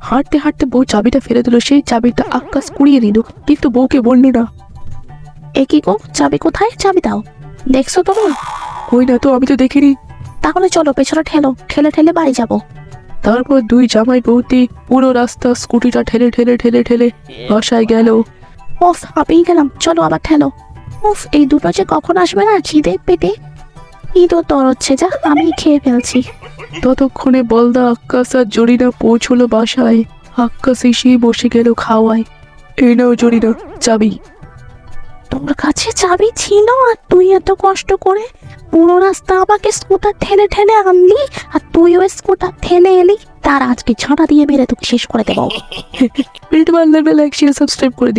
হাঁটতে হাঁটতে বউ চাবিটা ফেলে দিল। সেই চাবিটা আকাশ কুড়িয়ে নিল, কিন্তু বউকে বলল না। এ কি গো, চাবি কোথায়? চাবি দাও। দেখছো তুমি? কই না তো, আমি তো দেখিনি। তাহলে চলো পেছনে ঠেলো, ঠেলে ঠেলে বাড়ি যাবো। তারপর দুই জামাই বউতি পুরো রাস্তা স্কুটিটা ঠেলে ঠেলে ঠেলে ঠেলে বাসায় গেল। উফ, হাঁপিয়ে গেলাম, চলো আবার ঠেলো। উফ, এই দুটো যে কখন আসবে না খিদে পেটে। ঈদও তোর হচ্ছে, যা আমি খেয়ে ফেলছি। ততক্ষণে বলদা আক্কাস আর জরিনা পৌঁছলো বাসায়। আক্কাস এসে বসে গেল খাওয়ায়। এই নাও জরিনা, চাবি। তোর কাছে চাবি ছিল আর তুই এত কষ্ট করে পুরো রাস্তা আমাকে স্কুটার ঠেলে ঠেলে আনলি, আর তুই ওই স্কুটার ঠেলে এলি। তার আজকে ছাড়া দিয়ে মেরে তোকে শেষ করে দেবো। ভিডিও ভালো লাগলে লাইক শেয়ার সাবস্ক্রাইব করে দিও।